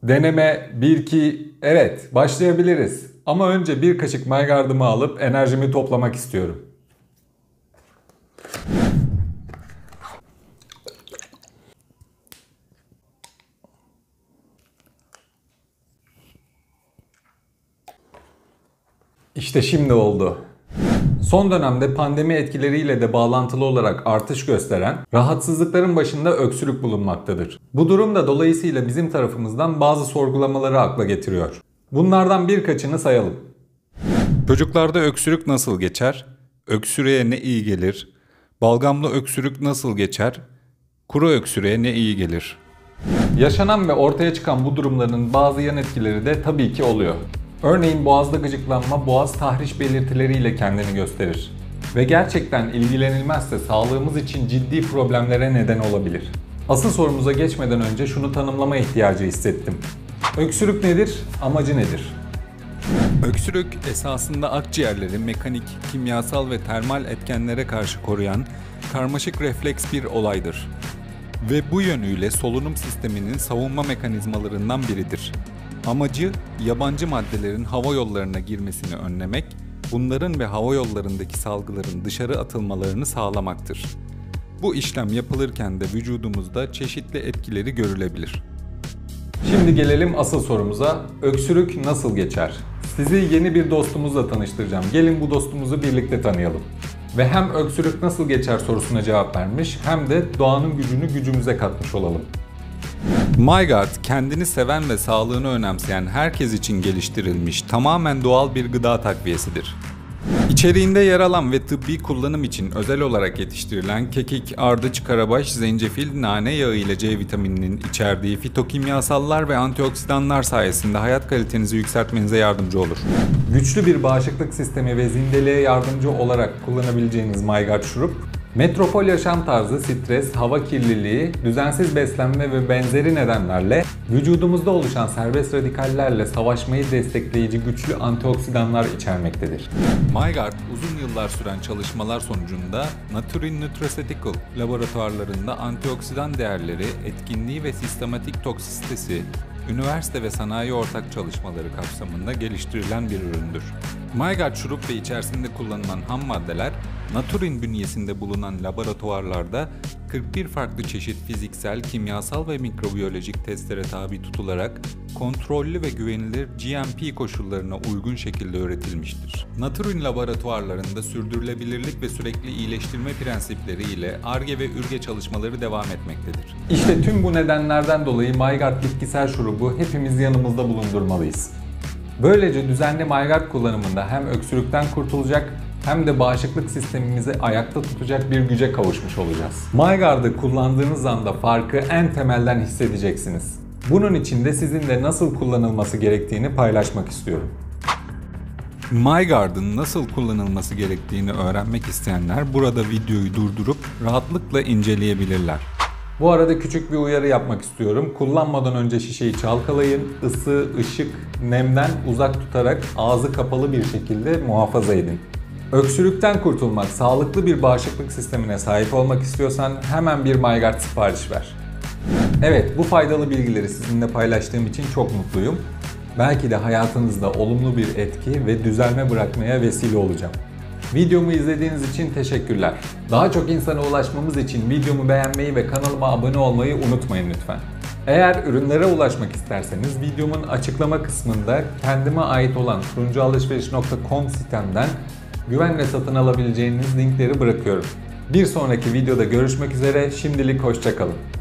Deneme 1-2, evet başlayabiliriz. Ama önce bir kaşık MyGuard'ımı alıp enerjimi toplamak istiyorum. İşte şimdi oldu. Son dönemde pandemi etkileriyle de bağlantılı olarak artış gösteren rahatsızlıkların başında öksürük bulunmaktadır. Bu durum da dolayısıyla bizim tarafımızdan bazı sorgulamaları akla getiriyor. Bunlardan birkaçını sayalım. Çocuklarda öksürük nasıl geçer? Öksürüğe ne iyi gelir? Balgamlı öksürük nasıl geçer? Kuru öksürüğe ne iyi gelir? Yaşanan ve ortaya çıkan bu durumların bazı yan etkileri de tabii ki oluyor. Örneğin boğazda gıcıklanma, boğaz tahriş belirtileriyle kendini gösterir. Ve gerçekten ilgilenilmezse sağlığımız için ciddi problemlere neden olabilir. Asıl sorumuza geçmeden önce şunu tanımlama ihtiyacı hissettim. Öksürük nedir? Amacı nedir? Öksürük esasında akciğerleri mekanik, kimyasal ve termal etkenlere karşı koruyan karmaşık refleks bir olaydır. Ve bu yönüyle solunum sisteminin savunma mekanizmalarından biridir. Amacı yabancı maddelerin hava yollarına girmesini önlemek, bunların ve hava yollarındaki salgıların dışarı atılmalarını sağlamaktır. Bu işlem yapılırken de vücudumuzda çeşitli etkileri görülebilir. Şimdi gelelim asıl sorumuza. Öksürük nasıl geçer? Sizi yeni bir dostumuzla tanıştıracağım. Gelin bu dostumuzu birlikte tanıyalım. Ve hem öksürük nasıl geçer sorusuna cevap vermiş hem de doğanın gücünü gücümüze katmış olalım. MyGuard, kendini seven ve sağlığını önemseyen herkes için geliştirilmiş tamamen doğal bir gıda takviyesidir. İçeriğinde yer alan ve tıbbi kullanım için özel olarak yetiştirilen kekik, ardıç, karabaş, zencefil, nane yağı ile C vitamininin içerdiği fitokimyasallar ve antioksidanlar sayesinde hayat kalitenizi yükseltmenize yardımcı olur. Güçlü bir bağışıklık sistemi ve zindeliğe yardımcı olarak kullanabileceğiniz MyGuard şurup, metropol yaşam tarzı, stres, hava kirliliği, düzensiz beslenme ve benzeri nedenlerle vücudumuzda oluşan serbest radikallerle savaşmayı destekleyici güçlü antioksidanlar içermektedir. MyGuard uzun yıllar süren çalışmalar sonucunda Naturin Nutraceutical laboratuvarlarında antioksidan değerleri, etkinliği ve sistematik toksisitesi, üniversite ve sanayi ortak çalışmaları kapsamında geliştirilen bir üründür. MyGuard şurup ve içerisinde kullanılan ham maddeler, Naturin bünyesinde bulunan laboratuvarlarda 41 farklı çeşit fiziksel, kimyasal ve mikrobiyolojik testlere tabi tutularak kontrollü ve güvenilir GMP koşullarına uygun şekilde üretilmiştir. Naturin laboratuvarlarında sürdürülebilirlik ve sürekli iyileştirme prensipleri ile Ar-Ge ve Ür-Ge çalışmaları devam etmektedir. İşte tüm bu nedenlerden dolayı MyGuard bitkisel şurubu hepimiz yanımızda bulundurmalıyız. Böylece düzenli MyGuard kullanımında hem öksürükten kurtulacak hem de bağışıklık sistemimizi ayakta tutacak bir güce kavuşmuş olacağız. MyGuard'ı kullandığınız anda farkı en temelden hissedeceksiniz. Bunun için de sizinle nasıl kullanılması gerektiğini paylaşmak istiyorum. MyGuard'ın nasıl kullanılması gerektiğini öğrenmek isteyenler burada videoyu durdurup rahatlıkla inceleyebilirler. Bu arada küçük bir uyarı yapmak istiyorum. Kullanmadan önce şişeyi çalkalayın. Isı, ışık, nemden uzak tutarak ağzı kapalı bir şekilde muhafaza edin. Öksürükten kurtulmak, sağlıklı bir bağışıklık sistemine sahip olmak istiyorsan hemen bir MyGuard sipariş ver. Evet, bu faydalı bilgileri sizinle paylaştığım için çok mutluyum. Belki de hayatınızda olumlu bir etki ve düzelme bırakmaya vesile olacağım. Videomu izlediğiniz için teşekkürler. Daha çok insana ulaşmamız için videomu beğenmeyi ve kanalıma abone olmayı unutmayın lütfen. Eğer ürünlere ulaşmak isterseniz videomun açıklama kısmında kendime ait olan turuncualışveriş.com sitemden güvenle satın alabileceğiniz linkleri bırakıyorum. Bir sonraki videoda görüşmek üzere, şimdilik hoşça kalın.